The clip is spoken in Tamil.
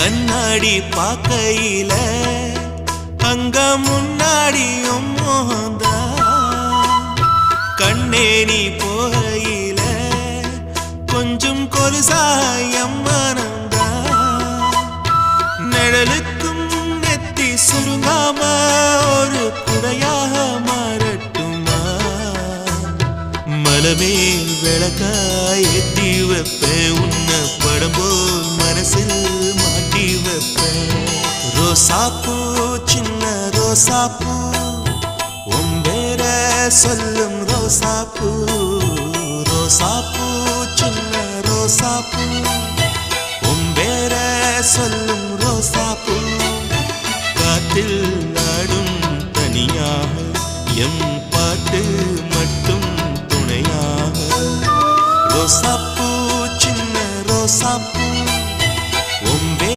கண்ணாடி பாக்கையில அங்க முன்னாடியும் மோகந்தா கண்ணே நீ போகையில கொஞ்சம் கொலுசாயம் மனந்தா நிழலுக்கும் நெத்தி சுருங்காம ஒரு குடையாக மாறட்டுமா மலமேல் விளக்காய் ஏத்தி வைப்பேன் உன்னை படம் போல் மனசில் மாட்டி வைப்பேன் ரோசாப்பூ சின்ன ரோசாப்பூ உம்பேர சொல்லும் ரோசாப்பூ ரோசாப்பூ சின்ன ரோசாப்பூ உம்பேர சொல்லும் ரோசாப்பூ காற்றில் நாடும் தனியாக எம் பாட்டு மட்டும் துணையாக ரோசாப்பூ சின்ன ரோசாப்பூ